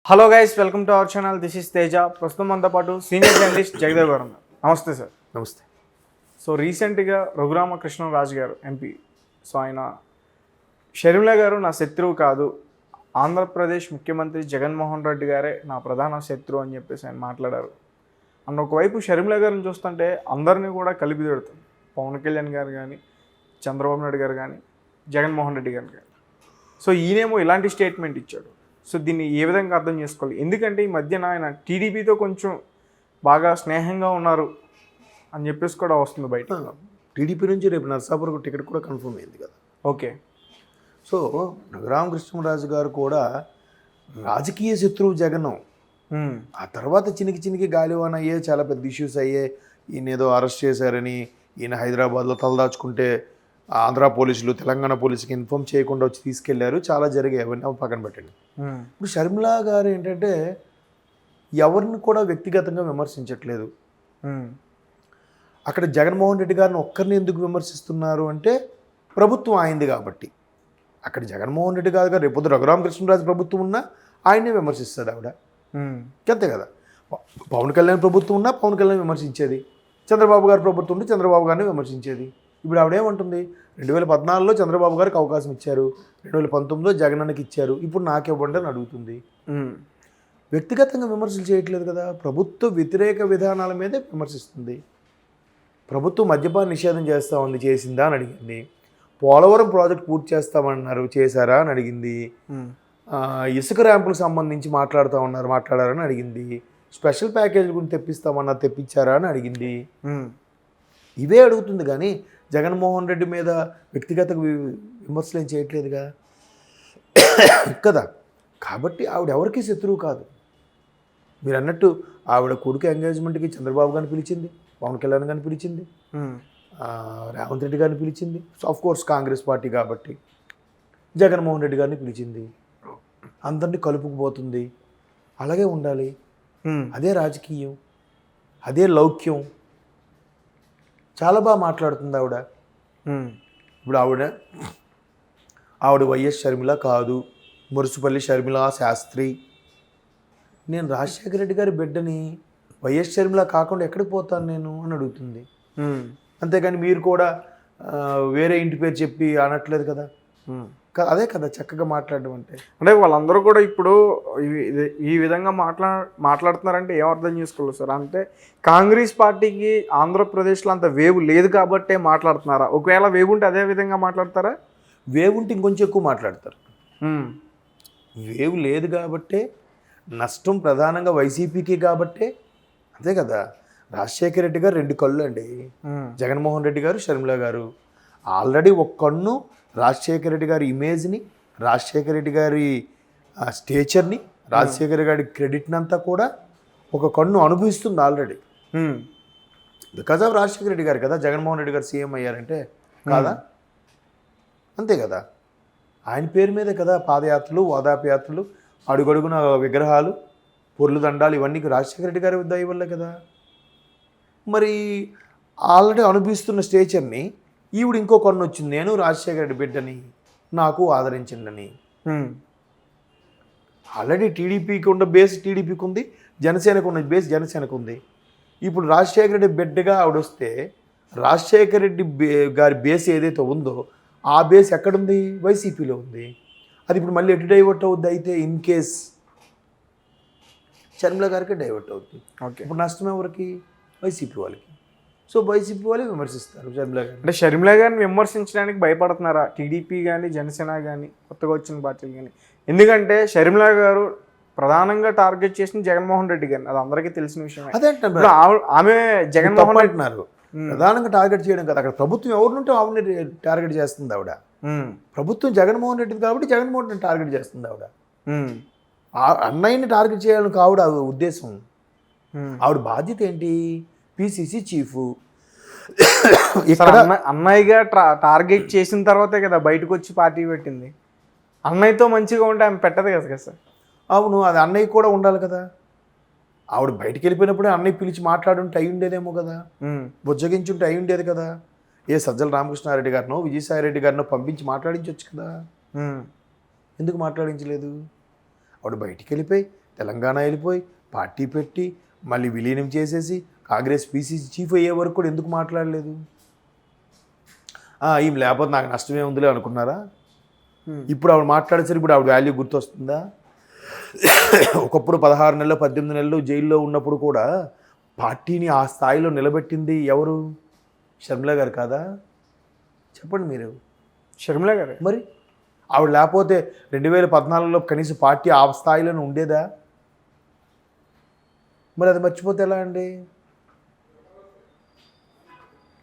Hello guys, welcome to our channel. This is Teja. ప్రస్తుతం మనతో పాటు సీనియర్ జర్నలిస్ట్ జగదేవ్ గారు ఉన్నారు. నమస్తే సార్. నమస్తే. సో రీసెంట్గా రఘురామకృష్ణరాజు గారు ఎంపీ, సో ఆయన షర్మిల గారు నా శత్రువు కాదు, ఆంధ్రప్రదేశ్ ముఖ్యమంత్రి జగన్మోహన్ రెడ్డి గారే నా ప్రధాన శత్రువు అని చెప్పేసి ఆయన మాట్లాడారు. అండ్ ఒకవైపు షర్మిల గారిని చూస్తుంటే అందరినీ కూడా కలిపి పెడుతుంది. పవన్ కళ్యాణ్ గారు కానీ, చంద్రబాబు నాయుడు గారు కానీ, జగన్మోహన్ రెడ్డి గారు కానీ. సో ఈయనేమో ఇలాంటి స్టేట్మెంట్ ఇచ్చాడు. సో దీన్ని ఏ విధంగా అర్థం చేసుకోవాలి? ఎందుకంటే ఈ మధ్యన ఆయన టీడీపీతో కొంచెం బాగా స్నేహంగా ఉన్నారు అని చెప్పేసి కూడా వస్తుంది బయట. టీడీపీ నుంచి రేపు నర్సాపురం టికెట్ కూడా కన్ఫర్మ్ అయింది కదా. ఓకే. సో రఘురామకృష్ణరాజు గారు కూడా రాజకీయ శత్రువు జగన్. ఆ తర్వాత చినికి గాలివాన అయ్యే, చాలా పెద్ద ఇష్యూస్ అయ్యే. ఈయన ఏదో అరెస్ట్ చేశారని, ఈయన హైదరాబాద్లో తలదాచుకుంటే ఆంధ్ర పోలీసులు తెలంగాణ పోలీసుకి ఇన్ఫార్మ్ చేయకుండా వచ్చి తీసుకెళ్లారు. చాలా జరిగాయి, అవన్నీ పక్కన పెట్టండి. ఇప్పుడు షర్మిల గారు ఏంటంటే ఎవరిని కూడా వ్యక్తిగతంగా విమర్శించట్లేదు. అక్కడ జగన్మోహన్ రెడ్డి గారిని ఒక్కరిని ఎందుకు విమర్శిస్తున్నారు అంటే ప్రభుత్వం ఆయనది కాబట్టి. అక్కడ జగన్మోహన్ రెడ్డి గారు రేపు రఘురామకృష్ణరాజు ప్రభుత్వం ఉన్నా ఆయనే విమర్శిస్తుంది ఆవిడ. అంతే కదా. పవన్ కళ్యాణ్ ప్రభుత్వం ఉన్నా పవన్ కళ్యాణ్ విమర్శించేది, చంద్రబాబు గారి ప్రభుత్వం ఉంటే చంద్రబాబు గారిని విమర్శించేది. ఇప్పుడు ఆవిడేమంటుంది, 2014లో చంద్రబాబు గారికి అవకాశం ఇచ్చారు, 2019లో జగనానికి ఇచ్చారు, ఇప్పుడు నాకివ్వండి అని అడుగుతుంది. వ్యక్తిగతంగా విమర్శలు చేయట్లేదు కదా, ప్రభుత్వ వ్యతిరేక విధానాల మీదే విమర్శిస్తుంది. ప్రభుత్వం మద్యపాన నిషేధం చేస్తూ ఉంది, చేసిందా అని అడిగింది. పోలవరం ప్రాజెక్ట్ పూర్తి చేస్తామన్నారు, చేశారా అని అడిగింది. ఇసుక ర్యాంపులకు సంబంధించి మాట్లాడారని అడిగింది. స్పెషల్ ప్యాకేజ్ గురించి తెప్పిస్తామన్నారు, తెప్పించారా అని అడిగింది. ఇవే అడుగుతుంది కానీ జగన్మోహన్ రెడ్డి మీద వ్యక్తిగత విమర్శలు ఏం చేయట్లేదుగా కదా. కాబట్టి ఆవిడ ఎవరికి శత్రువు కాదు. మీరు అన్నట్టు ఆవిడ కొడుకు ఎంగేజ్మెంట్కి చంద్రబాబు గారిని పిలిచింది, పవన్ కళ్యాణ్ గారిని పిలిచింది, రేవంత్ రెడ్డి గారిని పిలిచింది. ఆఫ్ కోర్స్ కాంగ్రెస్ పార్టీ కాబట్టి జగన్మోహన్ రెడ్డి గారిని పిలిచింది. అందరినీ కలుపుకుపోతుంది. అలాగే ఉండాలి. అదే రాజకీయం, అదే లౌక్యం. చాలా బాగా మాట్లాడుతుంది ఆవిడ. ఇప్పుడు ఆవిడ వైఎస్ షర్మిల కాదు, మురుసుపల్లి షర్మిల శాస్త్రి. నేను రాజశేఖర రెడ్డి గారి బిడ్డని, వైఎస్ షర్మిల కాకుండా ఎక్కడికి పోతాను నేను అని అడుగుతుంది. అంతేగాని మీరు కూడా వేరే ఇంటి పేరు చెప్పి అనట్లేదు కదా. అదే కదా చక్కగా మాట్లాడడం అంటే వాళ్ళందరూ కూడా ఇప్పుడు ఈ విధంగా మాట్లాడుతున్నారంటే ఏం అర్థం చేసుకోలేదు సార్? అంటే కాంగ్రెస్ పార్టీకి ఆంధ్రప్రదేశ్లో అంత వేవ్ లేదు కాబట్టే మాట్లాడుతున్నారా? ఒకవేళ వేవ్ ఉంటే అదే విధంగా మాట్లాడతారా? వేవ్ ఉంటే ఇంకొంచెం ఎక్కువ మాట్లాడతారు. వేవ్ లేదు కాబట్టే, నష్టం ప్రధానంగా వైసీపీకి కాబట్టే. అంతే కదా. రాజశేఖర రెడ్డి గారు 2 కళ్ళు అండి, జగన్మోహన్ రెడ్డి గారు, షర్మిల గారు. ఆల్రెడీ ఒక కన్ను రాజశేఖర రెడ్డి గారి ఇమేజ్ని, రాజశేఖర రెడ్డి గారి స్టేచర్ని, రాజశేఖర గారి క్రెడిట్ని అంతా కూడా ఒక కన్ను అనుభవిస్తుంది already. Because of Rajasekhara Reddy గారు కదా జగన్మోహన్ రెడ్డి గారు సీఎం అయ్యారంటే, కాదా? అంతే కదా. ఆయన పేరు మీదే కదా పాదయాత్రలు, ఓదాపయాత్రలు, అడుగడుగున విగ్రహాలు, పొర్లు దండాలు, ఇవన్నీ రాజశేఖర రెడ్డి గారి దయ వల్లే కదా. మరి ఆల్రెడీ అనుభవిస్తున్న స్టేచర్ని ఈవిడ ఇంకో కన్ను వచ్చింది, నేను రాజశేఖర రెడ్డి బిడ్డని, నాకు ఆదరించిందని. ఆల్రెడీ టీడీపీకి ఉన్న బేస్ టీడీపీకి ఉంది, జనసేనకు ఉన్న బేస్ జనసేనకు ఉంది. ఇప్పుడు రాజశేఖర రెడ్డి బిడ్డగా ఆవిడ వస్తే రాజశేఖర రెడ్డి గారి బేస్ ఏదైతే ఉందో ఆ బేస్ ఎక్కడుంది? వైసీపీలో ఉంది. అది ఇప్పుడు మళ్ళీ ఎటు డైవర్ట్ అవుద్ది? అయితే ఇన్ కేస్ షర్మిల గారికి డైవర్ట్ అవుతుంది. ఓకే. ఇప్పుడు నష్టం ఎవరికి? వైసీపీ వాళ్ళకి. సో వైసీపీ వాళ్ళే విమర్శిస్తారు షర్మిల గారిని. అంటే షర్మిల గారిని విమర్శించడానికి భయపడుతున్నారా టీడీపీ కానీ, జనసేన కానీ, కొత్తగా వచ్చిన పార్టీలు కానీ? ఎందుకంటే షర్మిల గారు ప్రధానంగా టార్గెట్ చేసిన జగన్మోహన్ రెడ్డి గారిని, అది అందరికీ తెలిసిన విషయం. అదే ఆమె జగన్మోహన్ రెడ్డి అంటున్నారు ప్రధానంగా టార్గెట్ చేయడం కదా. అక్కడ ప్రభుత్వం ఎవరినుంటే ఆవిడని టార్గెట్ చేస్తుంది ఆవిడ. ప్రభుత్వం జగన్మోహన్ రెడ్డి కాబట్టి జగన్మోహన్ రెడ్డి టార్గెట్ చేస్తుంది ఆవిడ. అన్నయ్యని టార్గెట్ చేయాలని కావుడ ఉద్దేశం. ఆవిడ బాధ్యత ఏంటి? PCC chief. అన్నయ్యగా టార్గెట్ చేసిన తర్వాతే కదా బయటకు వచ్చి పార్టీ పెట్టింది. అన్నయ్యతో మంచిగా ఉంటే ఆమె పెట్టదు కదా సార్. అవును, అది అన్నయ్య కూడా ఉండాలి కదా. ఆవిడ బయటికి వెళ్ళిపోయినప్పుడే అన్నయ్య పిలిచి మాట్లాడుంటే అయి ఉండేదేమో కదా, బుజ్జగించుంటే అయి ఉండేది కదా. ఏ సజ్జల రామకృష్ణారెడ్డి గారినో, విజయసాయి రెడ్డి గారినో పంపించి మాట్లాడించవచ్చు కదా. ఎందుకు మాట్లాడించలేదు? ఆవిడ బయటికి వెళ్ళిపోయి తెలంగాణ వెళ్ళిపోయి పార్టీ పెట్టి మళ్ళీ విలీనం చేసేసి కాంగ్రెస్ పీసీసీ చీఫ్ అయ్యే వరకు కూడా ఎందుకు మాట్లాడలేదు? ఈమె లేకపోతే నాకు నష్టమే ఉందిలే అనుకున్నారా? ఇప్పుడు ఆవిడ మాట్లాడేసరికి ఇప్పుడు ఆవిడ వాల్యూ గుర్తొస్తుందా? ఒకప్పుడు 16 నెలలు 18 నెలలు జైల్లో ఉన్నప్పుడు కూడా పార్టీని ఆ స్థాయిలో నిలబెట్టింది ఎవరు? షర్మిల గారు కాదా? చెప్పండి మీరు. షర్మిల గారే. మరి ఆవిడ లేకపోతే 2014లో కనీసం పార్టీ ఆ స్థాయిలోనే ఉండేదా? మరి అది మర్చిపోతే ఎలా అండి?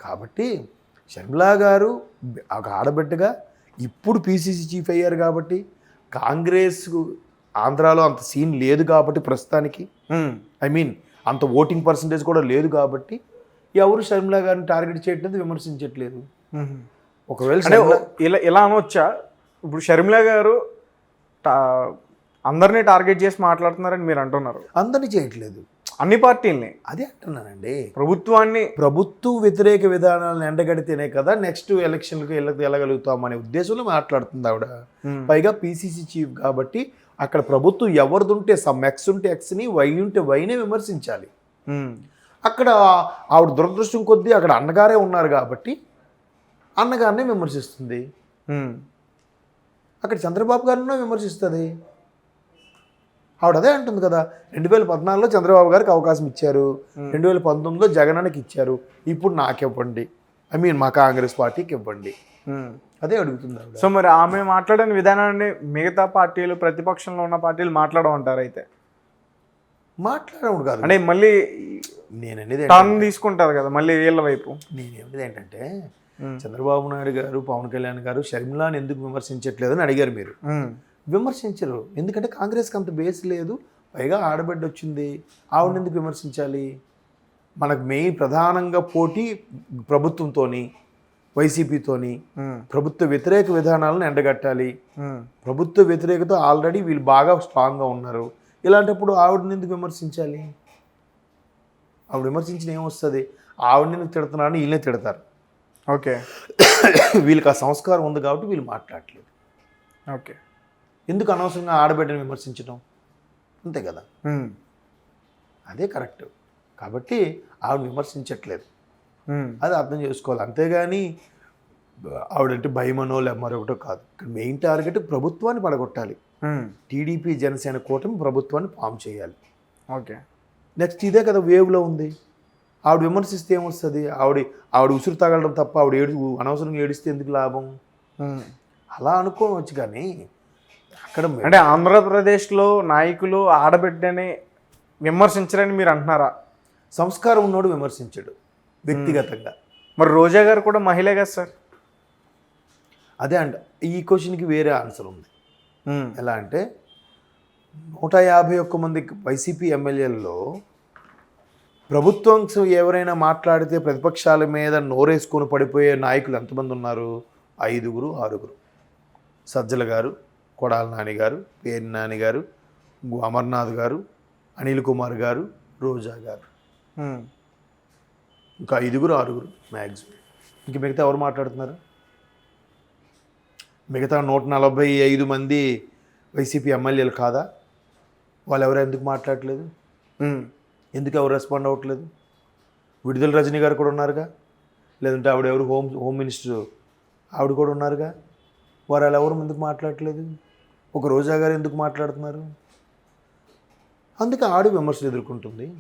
కాబట్టి షర్మిలా గారు ఒక ఆడబిడ్డగా ఇప్పుడు పీసీసీ చీఫ్ అయ్యారు కాబట్టి, కాంగ్రెస్ ఆంధ్రాలో అంత సీన్ లేదు కాబట్టి ప్రస్తుతానికి, ఐ మీన్ అంత ఓటింగ్ పర్సంటేజ్ కూడా లేదు కాబట్టి ఎవరు షర్మిలా గారిని టార్గెట్ చేయట్లేదు, విమర్శించట్లేదు. ఒకవేళ అంటే ఇలా అనొచ్చా? ఇప్పుడు షర్మిల గారు అందరినీ టార్గెట్ చేసి మాట్లాడుతున్నారని మీరు అంటున్నారు. అందరినీ చేయట్లేదు, అన్ని పార్టీల్ని. అదే అంటున్నానండి. ప్రభుత్వ వ్యతిరేక విధానాలను ఎండగడితేనే కదా నెక్స్ట్ ఎలక్షన్లకు వెళ్ళగలుగుతాం అనే ఉద్దేశంలో మాట్లాడుతుంది ఆవిడ. పైగా పీసీసీ చీఫ్ కాబట్టి అక్కడ ప్రభుత్వం ఎవరిది ఉంటే ఎక్స్ ఉంటే ఎక్స్ని, వై ఉంటే వైనే విమర్శించాలి. అక్కడ ఆవిడ దురదృష్టం కొద్దీ అక్కడ అన్నగారే ఉన్నారు కాబట్టి అన్నగారినే విమర్శిస్తుంది. అక్కడ చంద్రబాబు గారినో విమర్శిస్తుంది. ఆవిడ అదే అంటుంది కదా, 2014లో చంద్రబాబు గారికి అవకాశం ఇచ్చారు, 2019లో జగనానికి ఇచ్చారు, ఇప్పుడు నాకు ఇవ్వండి, ఐ మీన్ మా కాంగ్రెస్ పార్టీకి ఇవ్వండి, అదే అడుగుతుంది ఆవిడ. సో మరి ఆమె మాట్లాడిన విధానాన్ని మిగతా పార్టీలు, ప్రతిపక్షంలో ఉన్న పార్టీలు మాట్లాడమంటారు? అయితే మాట్లాడడం కాదు, అంటే మళ్ళీ నేననేది టర్న్ తీసుకుంటారు కదా మళ్ళీ వీళ్ళ వైపు. నేనేమనేది ఏంటంటే, చంద్రబాబు నాయుడు గారు, పవన్ కళ్యాణ్ గారు షర్మిలాని ఎందుకు విమర్శించట్లేదని అడిగారు మీరు. విమర్శించరు, ఎందుకంటే కాంగ్రెస్కి అంత బేస్ లేదు, పైగా ఆడబిడ్డ వచ్చింది, ఆవిడని ఎందుకు విమర్శించాలి? మనకు మెయిన్ ప్రధానంగా పోటీ ప్రభుత్వంతోని, వైసీపీతోని, ప్రభుత్వ వ్యతిరేక విధానాలను ఎండగట్టాలి. ప్రభుత్వ వ్యతిరేకత ఆల్రెడీ వీళ్ళు బాగా స్ట్రాంగ్గా ఉన్నారు. ఇలాంటప్పుడు ఆవిడని ఎందుకు విమర్శించాలి? ఆవిడ విమర్శించిన ఏమొస్తుంది? ఆవిడని ఎందుకు తిడుతున్నారని వీళ్ళనే తిడతారు. ఓకే, వీళ్ళకి ఆ సంస్కారం ఉంది కాబట్టి వీళ్ళు మాట్లాడట్లేదు. ఓకే, ఎందుకు అనవసరంగా ఆడబిడ్డని విమర్శించడం? అంతే కదా, అదే కరెక్ట్. కాబట్టి ఆవిడ విమర్శించట్లేదు, అది అర్థం చేసుకోవాలి. అంతేగాని ఆవిడంటే భయమనో మరొకటో కాదు. ఇక్కడ మెయిన్ టార్గెట్ ప్రభుత్వాన్ని పడగొట్టాలి. టీడీపీ జనసేన కూటమి ప్రభుత్వాన్ని ఫామ్ చేయాలి. ఓకే, నెక్స్ట్ ఇదే కదా వేవ్లో ఉంది. ఆవిడ విమర్శిస్తే ఏమొస్తుంది? ఆవిడ ఉసురు తగలడం తప్ప ఆవిడ అనవసరంగా ఏడిస్తే ఎందుకు లాభం? అలా అనుకోవచ్చు. కానీ అక్కడ అంటే ఆంధ్రప్రదేశ్లో నాయకులు ఆడబిడ్డని విమర్శించరని మీరు అంటున్నారా? సంస్కారం ఉన్నోడు విమర్శించడు వ్యక్తిగతంగా. మరి రోజా గారు కూడా మహిళే కదా సార్? అదే అంట, ఈ క్వశ్చన్కి వేరే ఆన్సర్ ఉంది. ఎలా అంటే 151 మంది వైసీపీ ఎమ్మెల్యేలలో ప్రభుత్వం ఎవరైనా మాట్లాడితే ప్రతిపక్షాల మీద నోరేసుకొని పడిపోయే నాయకులు ఎంతమంది ఉన్నారు? 5, 6. సజ్జల గారు, కొడాల నాని గారు, పేర్ని నాని గారు, అమర్నాథ్ గారు, అనిల్ కుమార్ గారు, రోజా గారు, ఇంకా 5, 6 మ్యాక్సిమం. ఇంక మిగతా ఎవరు మాట్లాడుతున్నారు? మిగతా 145 మంది వైసీపీ ఎమ్మెల్యేలు కాదా? వాళ్ళు ఎవరు ఎందుకు మాట్లాడట్లేదు? ఎందుకు ఎవరు రెస్పాండ్ అవ్వట్లేదు? విడుదల రజనీ గారు కూడా ఉన్నారుగా, లేదంటే ఆవిడ ఎవరు హోమ్ మినిస్టర్ ఆవిడ కూడా ఉన్నారుగా, వారు వాళ్ళు ఎవరు ఎందుకు మాట్లాడట్లేదు? ఒక రోజా గారు ఎందుకు మాట్లాడుతున్నారు? అందుకే ఆవిడ విమర్శలు ఎదుర్కొంటుంది.